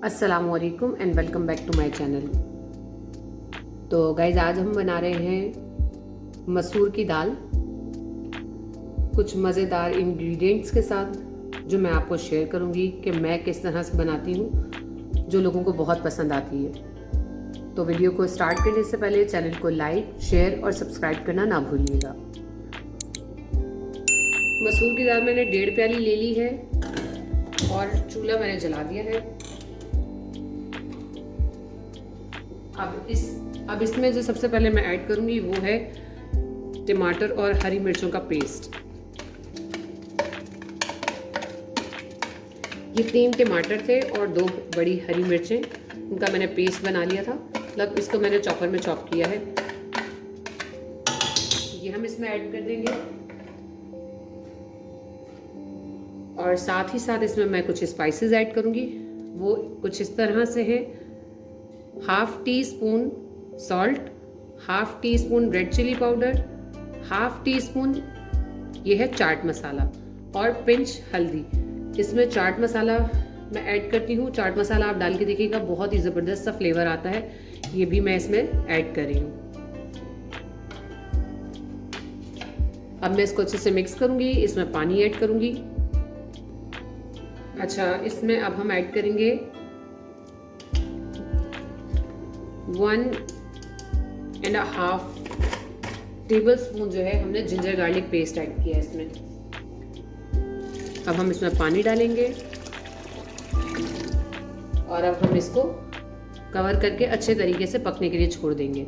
अस्सलामुअलैकुम and welcome back to my channel. तो guys आज हम बना रहे हैं मसूर की दाल कुछ मज़ेदार इंग्रेडिएंट्स के साथ, जो मैं आपको शेयर करूंगी कि मैं किस तरह से बनाती हूँ, जो लोगों को बहुत पसंद आती है। तो वीडियो को स्टार्ट करने से पहले चैनल को लाइक, शेयर और सब्सक्राइब करना ना भूलिएगा। मसूर की दाल मैंने 1.5 प्याली ले ली है और चूल्हा मैंने जला दिया है। अब इसमें जो सबसे पहले मैं ऐड करूंगी वो है टमाटर और हरी मिर्चों का पेस्ट। ये 3 टमाटर थे और 2 बड़ी हरी मिर्चें, उनका मैंने पेस्ट बना लिया था। मतलब इसको मैंने चॉपर में चॉप किया है। ये हम इसमें ऐड कर देंगे और साथ ही साथ इसमें मैं कुछ स्पाइसेस ऐड करूंगी। वो कुछ इस तरह से है: 1/2 teaspoon salt, 1/2 teaspoon red chilli powder, 1/2 teaspoon ये है चाट मसाला और पिंच हल्दी। इसमें चाट मसाला मैं ऐड करती हूँ। चाट मसाला आप डाल के देखिएगा, बहुत ही ज़बरदस्त सा फ्लेवर आता है। ये भी मैं इसमें ऐड कर रही हूँ। अब मैं इसको अच्छे से मिक्स करूँगी। इसमें पानी ऐड करूँगी। अच्छा, इसमें अब हम ऐड करेंगे 1.5 टेबलस्पून जो है हमने जिंजर गार्लिक पेस्ट ऐड किया है इसमें। अब हम इसमें पानी डालेंगे और अब हम इसको कवर करके अच्छे तरीके से पकने के लिए छोड़ देंगे।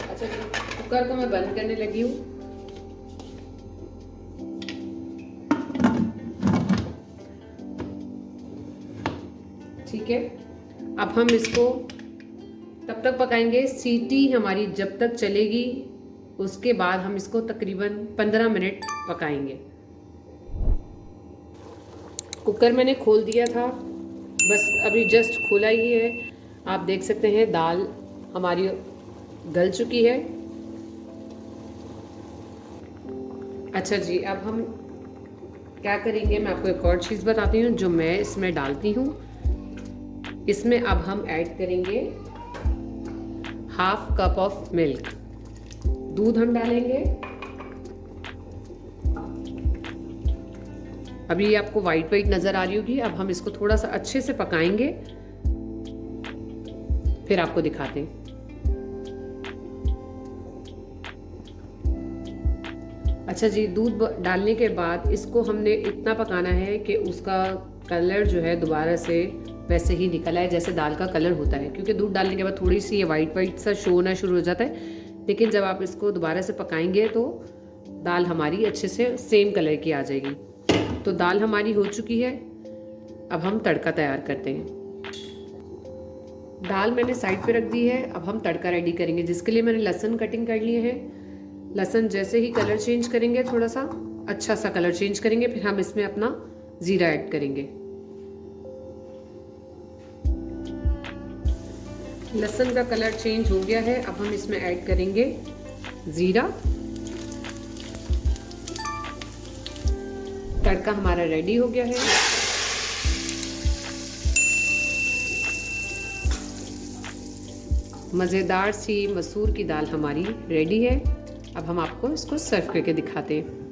अच्छा, कुकर को मैं बंद करने लगी हूँ। ठीक है, अब हम इसको तब तक पकाएंगे, सीटी हमारी जब तक चलेगी उसके बाद हम इसको तकरीबन 15 मिनट पकाएंगे। कुकर मैंने खोल दिया था, बस अभी जस्ट खोला ही है। आप देख सकते हैं दाल हमारी गल चुकी है। अच्छा जी, अब हम क्या करेंगे, मैं आपको एक और चीज़ बताती हूँ जो मैं इसमें डालती हूँ। इसमें अब हम ऐड करेंगे 1/2 कप ऑफ मिल्क। दूध हम डालेंगे। अभी ये आपको वाइट वाइट नजर आ रही होगी। अब हम इसको थोड़ा सा अच्छे से पकाएंगे, फिर आपको दिखाते हैं। अच्छा जी, दूध डालने के बाद इसको हमने इतना पकाना है कि उसका कलर जो है दोबारा से वैसे ही निकल आए जैसे दाल का कलर होता है। क्योंकि दूध डालने के बाद थोड़ी सी ये वाइट वाइट सा शो होना शुरू हो जाता है, लेकिन जब आप इसको दोबारा से पकाएंगे तो दाल हमारी अच्छे से सेम कलर की आ जाएगी। तो दाल हमारी हो चुकी है। अब हम तड़का तैयार करते हैं। दाल मैंने साइड पे रख दी है। अब हम तड़का रेडी करेंगे, जिसके लिए मैंने लहसुन कटिंग कर लिए हैं। लहसुन जैसे ही कलर चेंज करेंगे, थोड़ा सा अच्छा सा कलर चेंज करेंगे, फिर हम इसमें अपना ज़ीरा ऐड करेंगे। लहसुन का कलर चेंज हो गया है। अब हम इसमें ऐड करेंगे ज़ीरा। तड़का हमारा रेडी हो गया है। मज़ेदार सी मसूर की दाल हमारी रेडी है। अब हम आपको इसको सर्व करके दिखाते हैं।